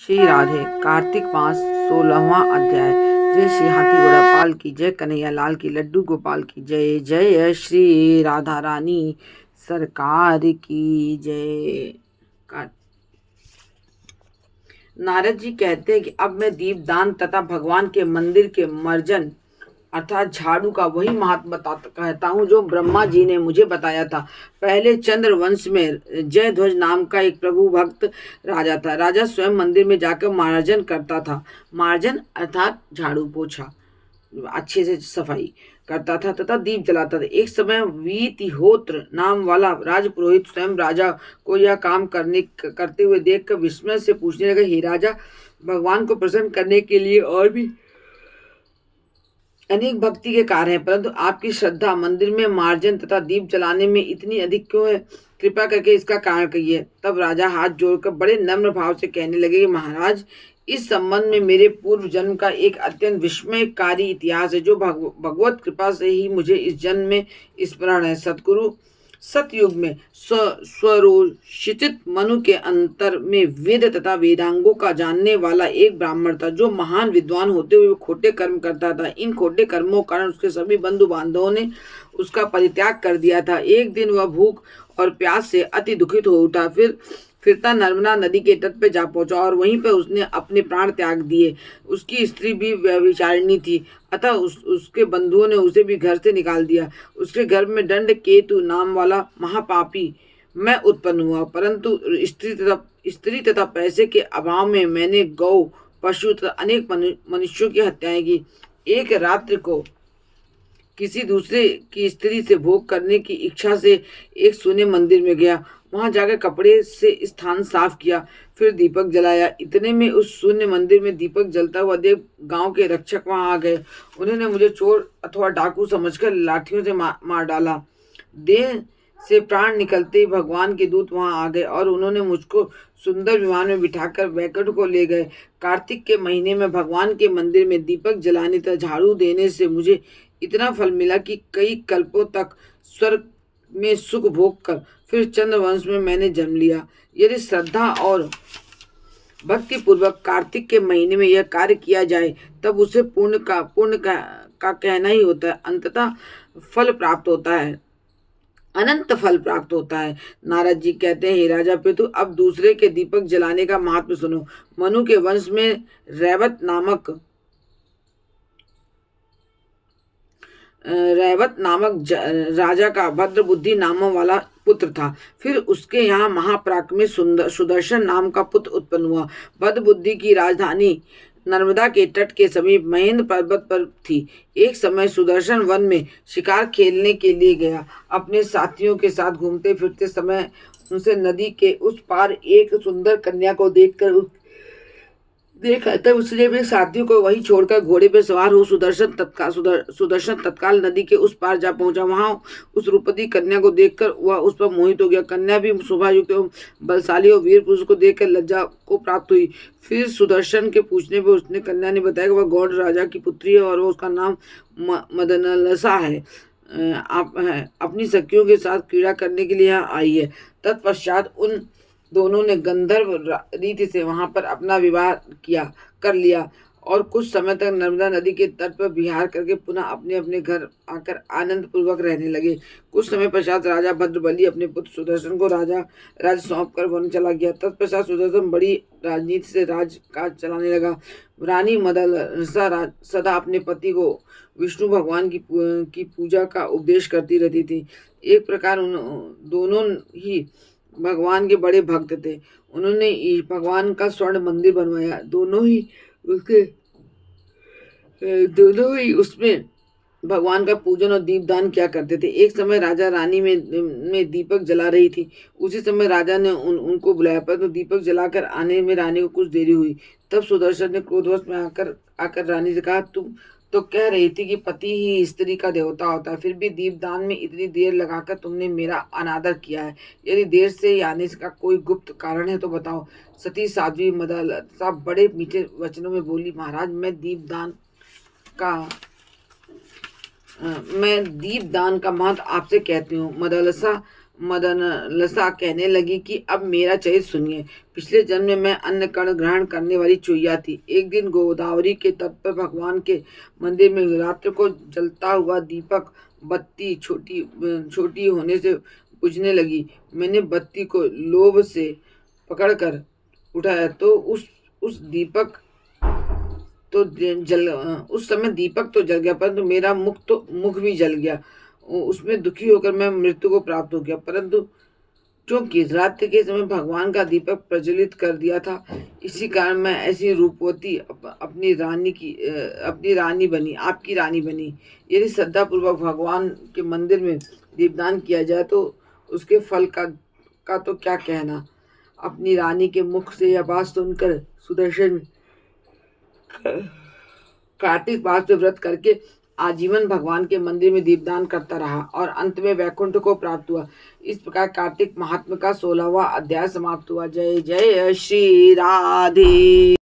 श्री राधे। कार्तिक मास 16वां अध्याय। जय श्री हाथी घोड़ा पाल की जय, कन्हैया लाल की, लड्डू गोपाल की जय। जय श्री राधा रानी सरकार की जय। नारद जी कहते हैं कि अब मैं दीपदान तथा भगवान के मंदिर के मर्जन अर्थात झाड़ू का वही महत्व कहता हूँ जो ब्रह्मा जी ने मुझे बताया था। पहले चंद्र वंश में जयध्वज नाम का एक प्रभु भक्त राजा था। राजा स्वयं मंदिर में जाकर मार्जन करता था। मार्जन अर्थात झाड़ू पोछा, अच्छे से सफाई करता था तथा दीप जलाता था। एक समय वीतिहोत्र नाम वाला राजपुरोहित स्वयं राजा को यह काम करते हुए देखकर विस्मय से पूछने लगा, हे राजा, भगवान को प्रसन्न करने के लिए और भी अनेक भक्ति के कार्य हैं, परंतु आपकी श्रद्धा मंदिर में मार्जन तथा दीप जलाने में इतनी अधिक क्यों है? कृपा करके इसका कारण कहिए। तब राजा हाथ जोड़कर बड़े नम्र भाव से कहने लगे कि महाराज, इस संबंध में मेरे पूर्व जन्म का एक अत्यंत विस्मयकारी इतिहास है जो भगवत कृपा से ही मुझे इस जन्म में स्मरण है। सतगुरु सतयुग में स्वरोचित मनु के अंतर में वेद तथा वेदांगों का जानने वाला एक ब्राह्मण था जो महान विद्वान होते हुए खोटे कर्म करता था। इन खोटे कर्मों के कारण उसके सभी बंधु बांधवों ने उसका परित्याग कर दिया था। एक दिन वह भूख और प्यास से अति दुखित हो उठा। फिरता नर्मदा नदी के तट पर जा पहुंचा और वहीं पर उसने अपने प्राण त्याग दिए। उसकी स्त्री भी व्यभिचारिणी थी, अतः उसके बंधुओं ने उसे भी घर से निकाल दिया। उसके घर में दंड केतु नाम वाला महापापी मैं उत्पन्न हुआ, परंतु स्त्री तथा पैसे के अभाव में मैंने गौ, पशु तथा अनेक मनुष्यों की हत्याएं की। एक रात्रि को किसी दूसरे की स्त्री से भोग करने की इच्छा से एक सूने मंदिर में गया। वहां जाकर कपड़े से स्थान साफ किया, फिर दीपक जलाया। इतने में उस शून्य मंदिर में दीपक जलता हुआ देख गांव के रक्षक वहां आ गए। उन्होंने मुझे चोर अथवा डाकू समझकर लाठियों से मार डाला। देह से प्राण निकलते ही भगवान के दूत वहां आ गए और उन्होंने मुझको सुंदर विमान में बिठाकर वैकुंठ को ले गए। कार्तिक के महीने में भगवान के मंदिर में दीपक जलाने तथा झाड़ू देने से मुझे इतना फल मिला कि कई कल्पों तक स्वर्ग में सुख भोग कर फिर चंद्रवंश में मैंने जन्म लिया। यदि श्रद्धा और भक्ति पूर्वक कार्तिक के महीने में यह कार्य किया जाए तब उसे पुण्य का कहना ही होता है। अंततः फल प्राप्त होता है, अनंत फल प्राप्त होता है। नारद जी कहते हैं, हे राजा पितु, अब दूसरे के दीपक जलाने का महत्व सुनो। मनु के वंश में रैवत नामक राजा का भद्रबुद्धि नाम वाला पुत्र था। फिर उसके यहाँ महापराक्रमी सुदर्शन नाम का पुत्र उत्पन्न हुआ। भद्रबुद्धि की राजधानी नर्मदा के तट के समीप महेंद्र पर्वत पर थी। एक समय सुदर्शन वन में शिकार खेलने के लिए गया। अपने साथियों के साथ घूमते फिरते समय उनसे नदी के उस पार एक सुंदर कन्या को देखा तब उसने अपने साथियों को वहीं छोड़कर घोड़े पर सवार हो सुदर्शन तत्काल नदी के उस पार जा पहुंचा। वहां उस रूपवती कन्या को देखकर वह उस पर मोहित हो गया। कन्या भी शोभायुक्त एवं बलशाली और वीर पुरुष को देखकर लज्जा को प्राप्त हुई। फिर सुदर्शन के पूछने पर उसने कन्या ने बताया कि वह गौड़ राजा की पुत्री है और उसका नाम मदनलसा है। आप अपनी सखियों के साथ क्रीड़ा करने के लिए यहाँ आई है। तत्पश्चात उन दोनों ने गंधर्व रीति से वहां पर अपना विवाह कर लिया और कुछ समय तक नर्मदा नदी के तट पर विहार करके पुनः अपने अपने घर आकर आनंद पूर्वक रहने लगे। कुछ समय पश्चात राजा भद्रबली अपने पुत्र सुदर्शन को राज सौंप कर वन चला गया। तत्पश्चात सुदर्शन बड़ी राजनीति से राज काज चलाने लगा। रानी मदलसा सदा अपने पति को विष्णु भगवान की पूजा का उपदेश करती रहती थी। एक प्रकार दोनों ही भगवान के बड़े भक्त थे। उन्होंने भगवान का स्वर्ण मंदिर बनवाया। दोनों ही उसमें भगवान का पूजन और दीपदान किया करते थे। एक समय राजा रानी में दीपक जला रही थी। उसी समय राजा ने उनको बुलाया, पर तो दीपक जलाकर आने में रानी को कुछ देरी हुई। तब सुदर्शन ने क्रोधवश में आकर रानी से कहा, तुम तो कह रही थी कि पति ही स्त्री का देवता होता है, फिर भी दीपदान में इतनी देर लगाकर तुमने मेरा अनादर किया है। यदि देर से आने का कोई गुप्त कारण है तो बताओ। सती साध्वी मदलसा बड़े मीठे वचनों में बोली, महाराज, मैं दीपदान का महत्व आपसे कहती हूँ। मदलसा मदन लसा कहने लगी कि अब मेरा चरित सुनिए। पिछले जन्म में मैं अन्न कण ग्रहण करने वाली चुईया थी। एक दिन गोदावरी के तट पर भगवान के मंदिर में रात्र को जलता हुआ दीपक बत्ती छोटी होने से बुझने लगी। मैंने बत्ती को लोभ से पकड़कर उठाया तो उस दीपक तो उस समय दीपक तो जल गया, परंतु मेरा मुख भी जल गया। उसमें दुखी होकर मैं मृत्यु को प्राप्त हो गया। परंतु क्योंकि रात्रि के समय भगवान का दीपक प्रज्वलित कर दिया था, इसी कारण मैं ऐसी रूपवती अपनी रानी बनी, आपकी रानी बनी। यदि श्रद्धा पूर्वक भगवान के मंदिर में दीपदान किया जाए तो उसके फल का तो क्या कहना। अपनी रानी के मुख से यह बात सुनकर सुदर्शन कार्तिक मास में व्रत करके आजीवन भगवान के मंदिर में दीपदान करता रहा और अंत में वैकुंठ को प्राप्त हुआ। इस प्रकार कार्तिक महात्म्य का 16वां अध्याय समाप्त हुआ। जय जय श्री राधे।